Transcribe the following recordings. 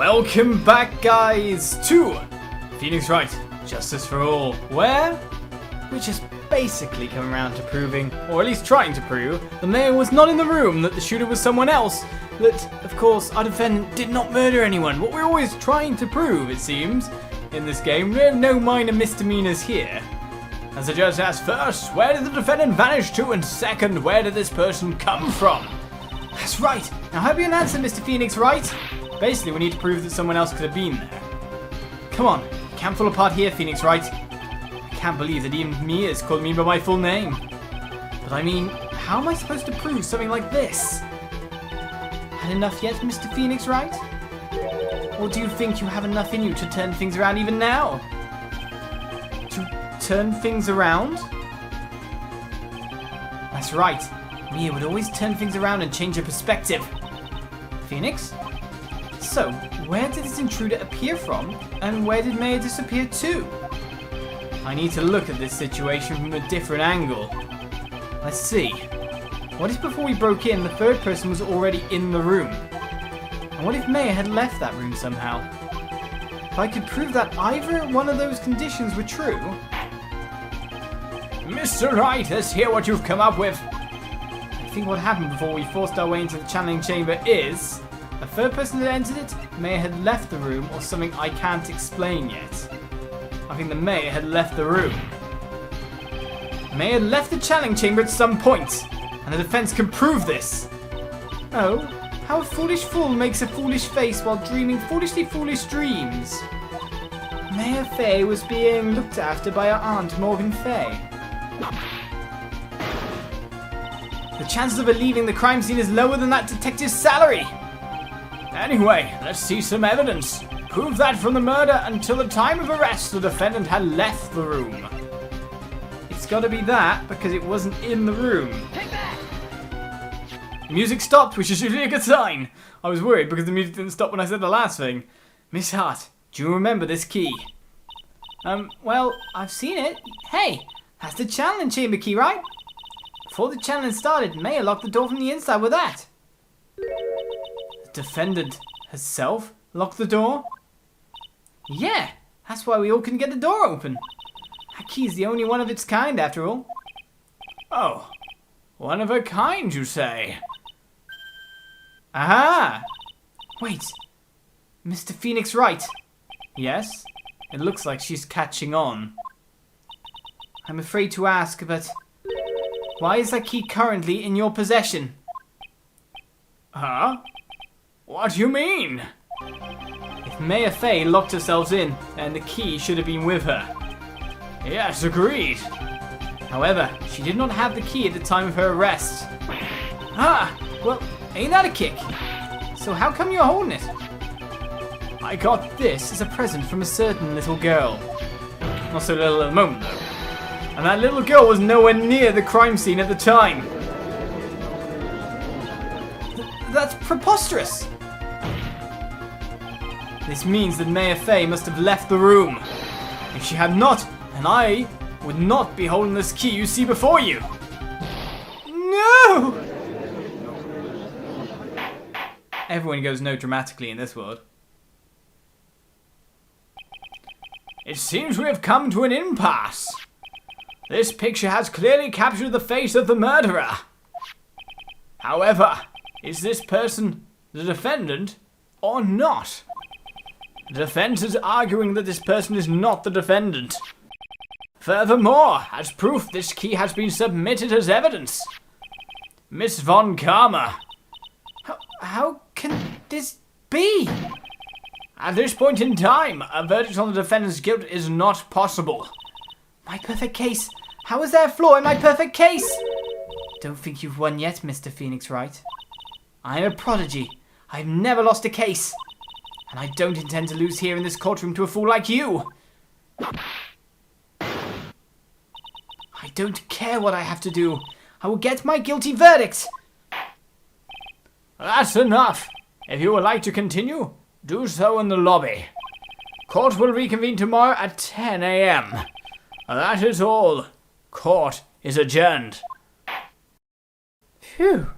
Welcome back, guys, to Phoenix Wright, Justice for All, where we're just basically coming around to proving, or at least trying to prove, the mayor was not in the room, that the shooter was someone else, that, of course, our defendant did not murder anyone. What we're always trying to prove, it seems, in this game. There are no minor misdemeanors here. As the judge asks, first, where did the defendant vanish to? And second, where did this person come from? That's right. Now have you an answer, Mr. Phoenix Wright? Basically, we need to prove that someone else could have been there. Come on, you can't fall apart here, Phoenix Wright. I can't believe that even Mia has called me by my full name. But I mean, how am I supposed to prove something like this? Had enough yet, Mr. Phoenix Wright? Or do you think you have enough in you to turn things around even now? To turn things around? That's right. Mia would always turn things around and change her perspective. Phoenix? So, where did this intruder appear from, and where did Maya disappear to? I need to look at this situation from a different angle. Let's see. What if before we broke in, the third person was already in the room? And what if Maya had left that room somehow? If I could prove that either one of those conditions were true... Mr. Wright, let's hear what you've come up with. I think what happened before we forced our way into the channeling chamber is... a third person that entered it may have left the room, or something I can't explain yet. I think the mayor had left the room. Mayor left the channeling chamber at some point, and the defense can prove this. Oh, how a foolish fool makes a foolish face while dreaming foolishly foolish dreams. Mayor Fay was being looked after by her aunt Morgan Fay. The chances of her leaving the crime scene is lower than that detective's salary. Anyway, let's see some evidence. Prove that from the murder until the time of arrest the defendant had left the room. It's gotta be that, because it wasn't in the room. Take that! Music stopped, which is usually a good sign. I was worried because the music didn't stop when I said the last thing. Miss Hart, do you remember this key? Well, I've seen it. Hey, that's the channeling chamber key, right? Before the channeling started, Maya locked the door from the inside with that. Defendant herself locked the door? Yeah, that's why we all couldn't get the door open. That key's the only one of its kind, after all. Oh, one of a kind, you say? Aha! Wait, Mr. Phoenix Wright? Yes, it looks like she's catching on. I'm afraid to ask, but why is that key currently in your possession? Huh? What do you mean? If Maya Fay locked herself in, then the key should have been with her. Yes, agreed. However, she did not have the key at the time of her arrest. Ah, well, ain't that a kick? So how come you're holding it? I got this as a present from a certain little girl. Not so little at the moment, though. And that little girl was nowhere near the crime scene at the time. That's preposterous! This means that Maya Fay must have left the room. If she had not, then I would not be holding this key you see before you. No! Everyone goes no dramatically in this world. It seems we have come to an impasse. This picture has clearly captured the face of the murderer. However, is this person the defendant or not? The defense is arguing that this person is not the defendant. Furthermore, as proof, this key has been submitted as evidence. Miss Von Karma. How can this be? At this point in time, a verdict on the defendant's guilt is not possible. My perfect case. How is there a flaw in my perfect case? Don't think you've won yet, Mr. Phoenix Wright. I'm a prodigy. I've never lost a case. And I don't intend to lose here in this courtroom to a fool like you. I don't care what I have to do. I will get my guilty verdict. That's enough. If you would like to continue, do so in the lobby. Court will reconvene tomorrow at 10 a.m. That is all. Court is adjourned. Phew.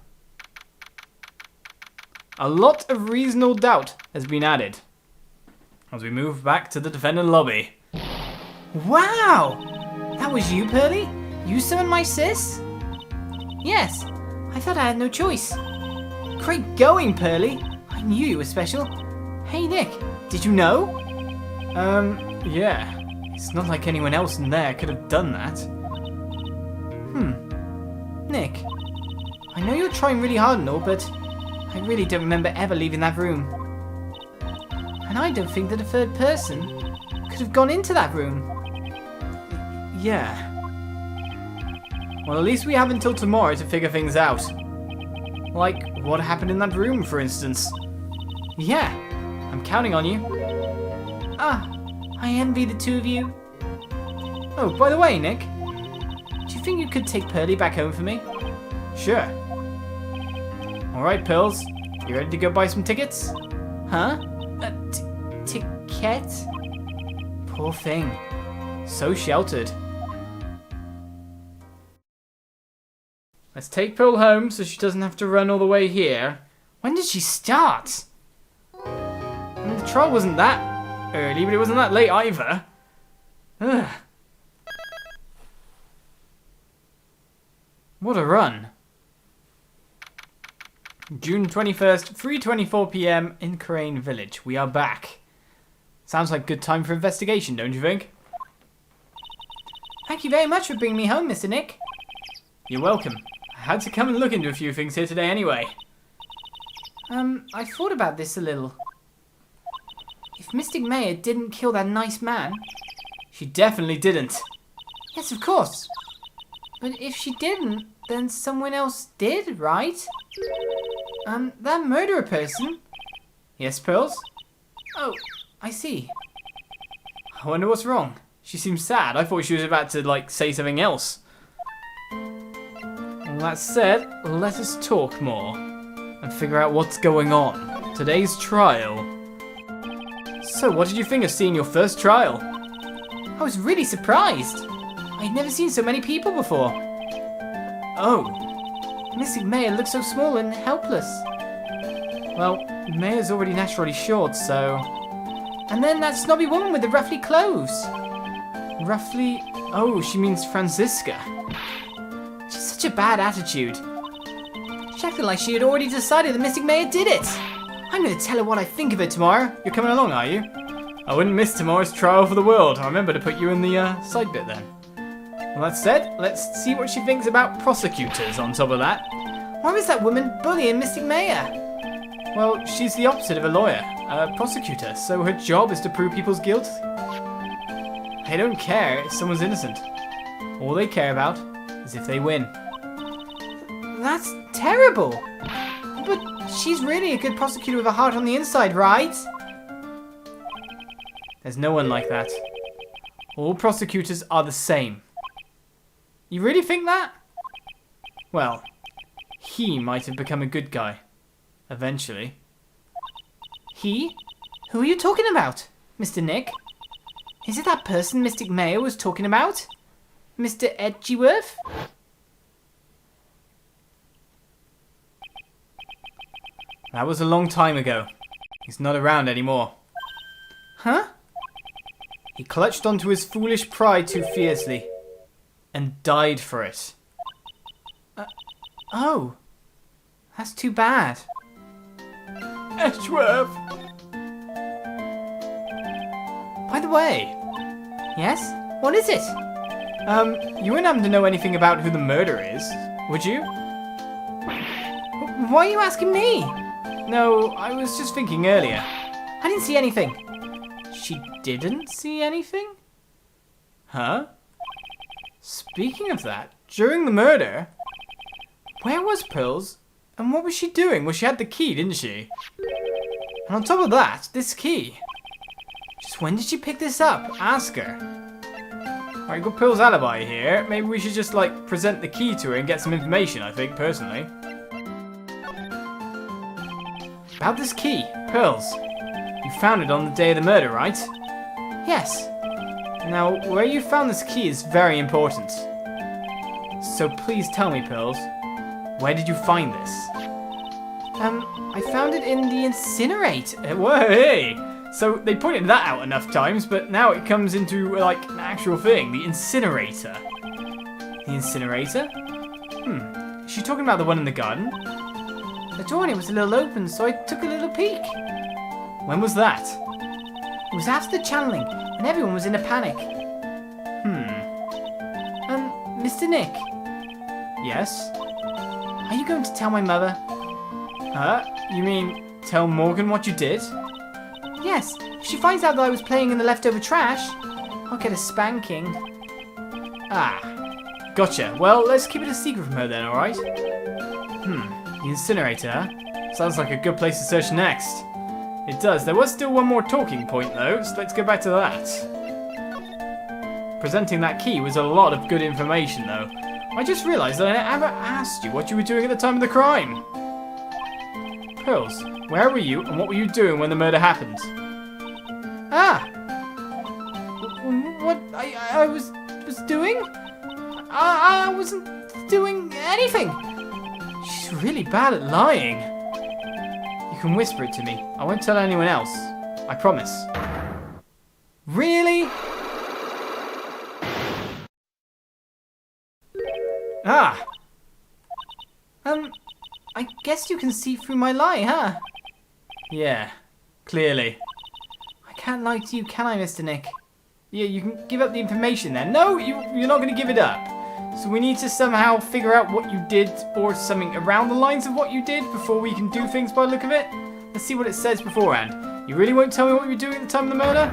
A lot of reasonable doubt has been added. as we move back to the defendant lobby. Wow! That was you, Pearly? You summoned my sis? Yes, I thought I had no choice. Great going, Pearly. I knew you were special. Hey, Nick, did you know? Yeah. It's not like anyone else in there could have done that. Nick, I know you're trying really hard and all, but I really don't remember ever leaving that room. And I don't think that a third person could have gone into that room. Yeah. Well, at least we have until tomorrow to figure things out. Like, what happened in that room, for instance. Yeah, I'm counting on you. Ah, I envy the two of you. Oh, by the way, Nick, do you think you could take Pearly back home for me? Sure. Alright, Pills, you ready to go buy some tickets? Huh? Ticket? Poor thing. So sheltered. Let's take Pearl home so she doesn't have to run all the way here. When did she start? I mean, the trial wasn't that early, but it wasn't that late either. Ugh. What a run. June 21st, 3:24 PM in Kurain Village. We are back. Sounds like a good time for investigation, don't you think? Thank you very much for bringing me home, Mr. Nick. You're welcome. I had to come and look into a few things here today anyway. I thought about this a little. If Mystic Maya didn't kill that nice man... She definitely didn't. Yes, of course. But if she didn't, then someone else did, right? That murderer person? Yes, Pearls? Oh, I see. I wonder what's wrong. She seems sad. I thought she was about to, like, say something else. Well, that said, let us talk more and figure out what's going on. Today's trial. So, what did you think of seeing your first trial? I was really surprised. I'd never seen so many people before. Oh, Mystic Maya looks so small and helpless. Well, Maya's already naturally short, so... And then that snobby woman with the ruffly clothes. Ruffly... Oh, she means Franziska. She's such a bad attitude. She acted like she had already decided that Mystic Maya did it. I'm going to tell her what I think of her tomorrow. You're coming along, are you? I wouldn't miss tomorrow's trial for the world. I remember to put you in the side bit then. Well, that said, let's see what she thinks about prosecutors on top of that. Why was that woman bullying Mystic Maya? Well, she's the opposite of a lawyer, a prosecutor, so her job is to prove people's guilt. They don't care if someone's innocent. All they care about is if they win. That's terrible. But she's really a good prosecutor with a heart on the inside, right? There's no one like that. All prosecutors are the same. You really think that? Well, he might have become a good guy. Eventually. He? Who are you talking about, Mr. Nick? Is it that person Mystic Maya was talking about? Mr. Edgeworth? That was a long time ago. He's not around anymore. Huh? He clutched onto his foolish pride too fiercely and died for it. Oh. That's too bad. Edgeworth! By the way. Yes? What is it? You wouldn't happen to know anything about who the murderer is, would you? Why are you asking me? No, I was just thinking earlier. I didn't see anything. She didn't see anything? Huh? Speaking of that, during the murder, where was Pearls? And what was she doing? Well, she had the key, didn't she? And on top of that, this key. Just when did she pick this up? Ask her. Alright, got Pearls' alibi here. Maybe we should just, like, present the key to her and get some information, I think, personally. About this key, Pearls. You found it on the day of the murder, right? Yes. Now, where you found this key is very important. So please tell me, Pearls. Where did you find this? I found it in the incinerator. Whoa, hey! So they pointed that out enough times, but now it comes into like an actual thing. The incinerator. The incinerator? Is she talking about the one in the garden? The door in it was a little open, so I took a little peek. When was that? It was after the channeling, and everyone was in a panic. Mr. Nick? Yes? Are you going to tell my mother? You mean tell Morgan what you did? Yes, if she finds out that I was playing in the leftover trash, I'll get a spanking. Gotcha. Well, let's keep it a secret from her then, alright? The incinerator, huh? Sounds like a good place to search next. It does. There was still one more talking point though, so let's go back to that. Presenting that key was a lot of good information though. I just realised that I never asked you what you were doing at the time of the crime. Pearls, where were you and what were you doing when the murder happened? What I was doing? I wasn't doing anything. She's really bad at lying. You can whisper it to me. I won't tell anyone else. I promise. Really? I guess you can see through my lie, huh? Yeah, clearly. I can't lie to you, can I, Mr. Nick? Yeah, you can give up the information then. No, you're not going to give it up. So we need to somehow figure out what you did or something around the lines of what you did before we can do things by the look of it. Let's see what it says beforehand. You really won't tell me what you were doing at the time of the murder?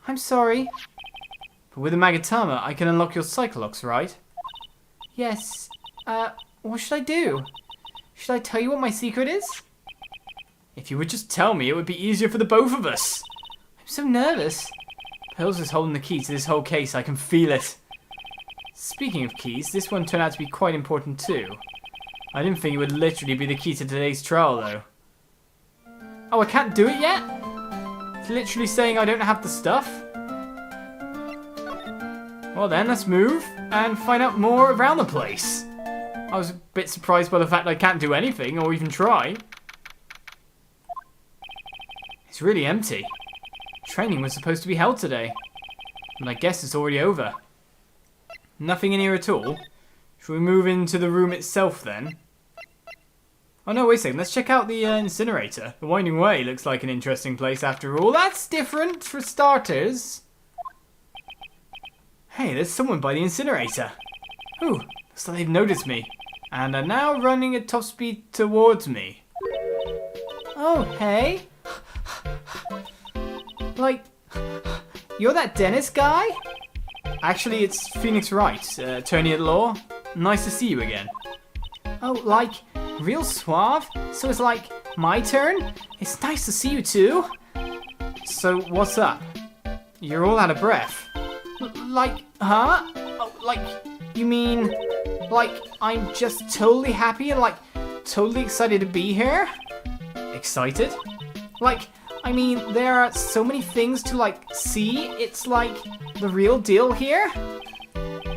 I'm sorry. But with the Magatama, I can unlock your Psyche Locks, right? Yes. What should I do? Should I tell you what my secret is? If you would just tell me, it would be easier for the both of us. I'm so nervous. Pearls is holding the key to this whole case. I can feel it. Speaking of keys, this one turned out to be quite important too. I didn't think it would literally be the key to today's trial, though. Oh, I can't do it yet? It's literally saying I don't have the stuff? Well then, let's move and find out more around the place. I was a bit surprised by the fact I can't do anything or even try. It's really empty. Training was supposed to be held today, and I guess it's already over. Nothing in here at all. Should we move into the room itself then? Oh no, wait a second. Let's check out the incinerator. The Winding Way looks like an interesting place after all. That's different for starters. Hey, there's someone by the incinerator. Ooh, looks like they've noticed me and are now running at top speed towards me. Oh, hey. Like, you're that dentist guy? Actually, it's Phoenix Wright, attorney at law. Nice to see you again. Oh, like, real suave? So it's like, my turn? It's nice to see you too. So, what's up? You're all out of breath. Like, huh? Oh, like, you mean, like, I'm just totally happy and, like, totally excited to be here? Excited? Like, I mean, there are so many things to, like, see. It's, like, the real deal here?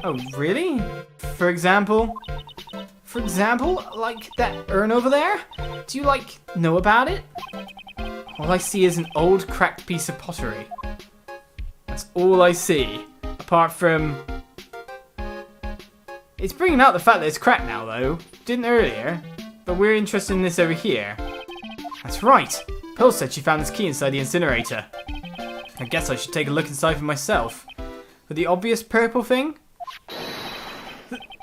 Oh, really? For example, like that urn over there? Do you, like, know about it? All I see is an old cracked piece of pottery. That's all I see. Apart from... It's bringing out the fact that it's cracked now, though. Didn't earlier. But we're interested in this over here. That's right. Pearl said she found this key inside the incinerator. I guess I should take a look inside for myself. But the obvious purple thing?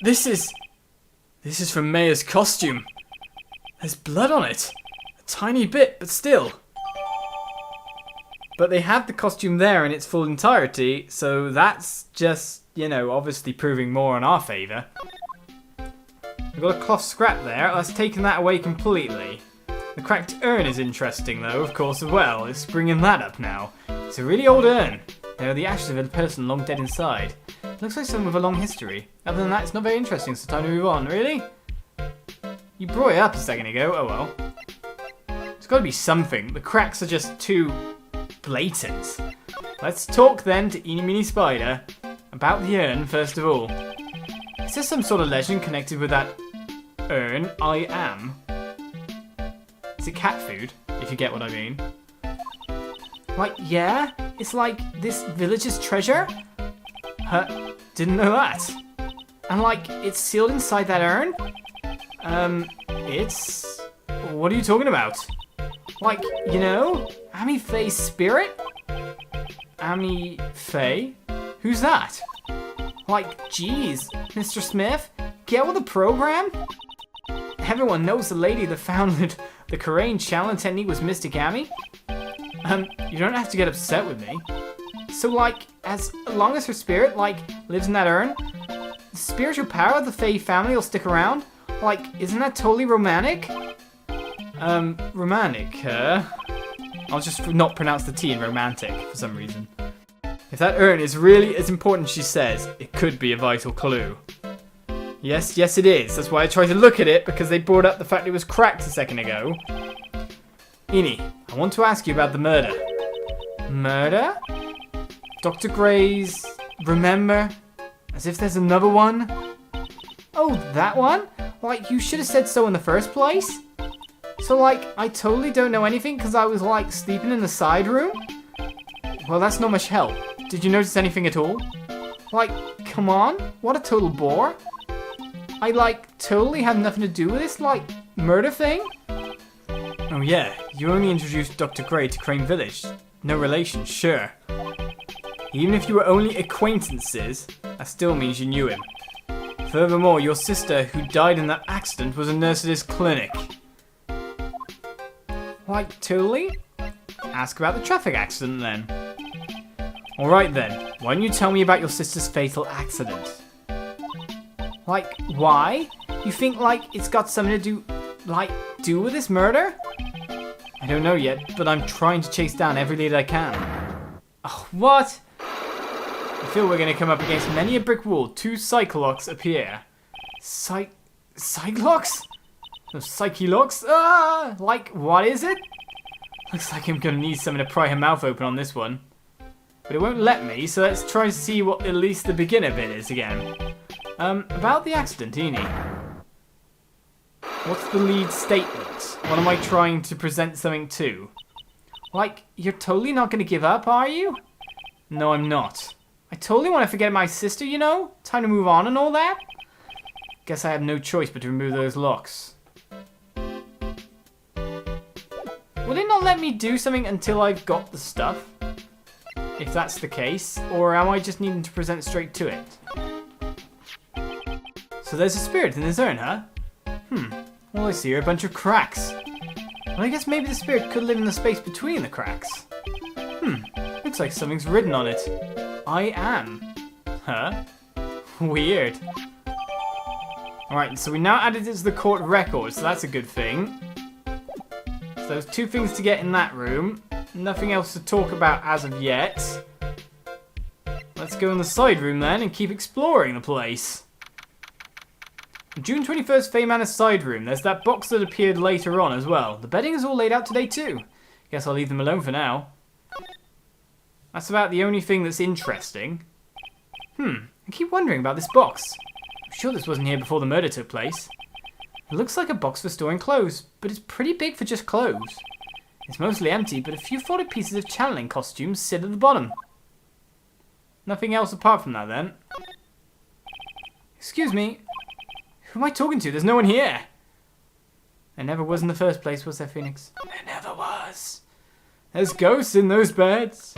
This is from Maya's costume. There's blood on it. A tiny bit, but still. But they have the costume there in its full entirety, so that's just, you know, obviously proving more in our favour. We've got a cloth scrap there. That's taken that away completely. The cracked urn is interesting, though, of course, as well. It's bringing that up now. It's a really old urn. There are the ashes of a person long dead inside. Looks like someone with a long history. Other than that, it's not very interesting, so time to move on. Really? You brought it up a second ago. Oh well. There's got to be something. The cracks are just too blatant. Let's talk then to Eeny Meeny Spider about the urn, first of all. Is there some sort of legend connected with that urn I am. Is it cat food, if you get what I mean? Like, yeah, it's like this village's treasure? Huh, didn't know that. And like, it's sealed inside that urn? It's... What are you talking about? Like, you know, Amy Faye's spirit? Amy Faye? Who's that? Like, geez, Mr. Smith, get with the program? Everyone knows the lady that founded the Kurain challenge technique was Mystic Amy. You don't have to get upset with me. So, like, as long as her spirit, like, lives in that urn, the spiritual power of the Faye family will stick around. Like, isn't that totally romantic? Romantic, I'll just not pronounce the T in romantic for some reason. If that urn is really as important as she says, it could be a vital clue. Yes, it is. That's why I tried to look at it, because they brought up the fact it was cracked a second ago. Eni, I want to ask you about the murder. Murder? Dr. Gray's... Remember? As if there's another one? Oh, that one? Like, you should have said so in the first place? So, like, I totally don't know anything because I was, like, sleeping in the side room? Well, that's not much help. Did you notice anything at all? Like, come on? What a total bore. I, like, totally had nothing to do with this, like, murder thing? Oh, yeah. You only introduced Dr. Gray to Kurain Village. No relation, sure. Even if you were only acquaintances, that still means you knew him. Furthermore, your sister, who died in that accident, was a nurse at his clinic. Like, totally? Ask about the traffic accident, then. Alright then, why don't you tell me about your sister's fatal accident? Like, why? You think, like, it's got something to do with this murder? I don't know yet, but I'm trying to chase down every lead I can. Oh, what? I feel we're going to come up against many a brick wall. 2 Psyche Locks appear. Psyche Locks? No, Psyche Locks? Ah! Like, what is it? Looks like I'm going to need something to pry her mouth open on this one. But it won't let me, so let's try to see what at least the beginner bit is again. About the accident, Eni. What's the lead statement? What am I trying to present something to? Like, you're totally not going to give up, are you? No, I'm not. I totally want to forget my sister, you know? Time to move on and all that. Guess I have no choice but to remove those locks. Will it not let me do something until I've got the stuff? If that's the case, or am I just needing to present straight to it? So there's a spirit in this urn, huh? All I see are a bunch of cracks. Well, I guess maybe the spirit could live in the space between the cracks. Looks like something's written on it. I am. Huh? Weird. Alright, so we now added it to the court record, so that's a good thing. So there's 2 things to get in that room. Nothing else to talk about as of yet. Let's go in the side room then and keep exploring the place. June 21st, Faye Manor's side room. There's that box that appeared later on as well. The bedding is all laid out today too. Guess I'll leave them alone for now. That's about the only thing that's interesting. I keep wondering about this box. I'm sure this wasn't here before the murder took place. It looks like a box for storing clothes, but it's pretty big for just clothes. It's mostly empty, but a few folded pieces of channeling costumes sit at the bottom. Nothing else apart from that then. Excuse me. Who am I talking to? There's no one here. There never was in the first place, was there, Phoenix? There never was. There's ghosts in those beds.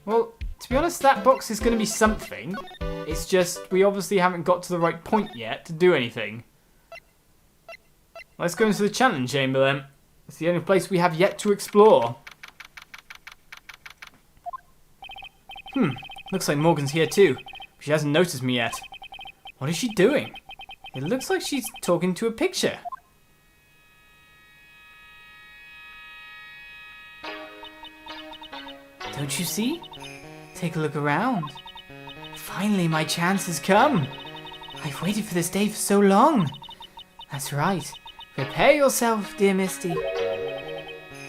Well, to be honest, that box is going to be something. It's just, we obviously haven't got to the right point yet to do anything. Let's go into the challenge chamber then. It's the only place we have yet to explore. Looks like Morgan's here too. She hasn't noticed me yet. What is she doing? It looks like she's talking to a picture. Don't you see? Take a look around. Finally, my chance has come. I've waited for this day for so long. That's right. Prepare yourself, dear Misty.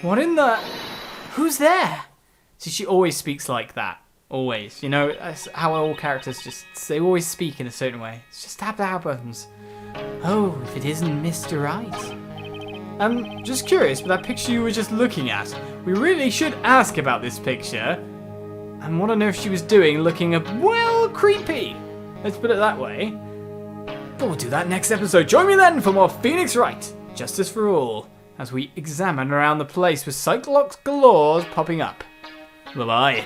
What in the... Who's there? See, she always speaks like that. Always. You know, that's how all characters just... They always speak in a certain way. It's just how that happens. Oh, if it isn't Mr. Wright. I'm just curious, but that picture you were just looking at, we really should ask about this picture. I want to know if she was looking well, creepy. Let's put it that way. But we'll do that next episode. Join me then for more Phoenix Wright, Justice for All, as we examine around the place with Psyche Locks galore popping up. Bye-bye.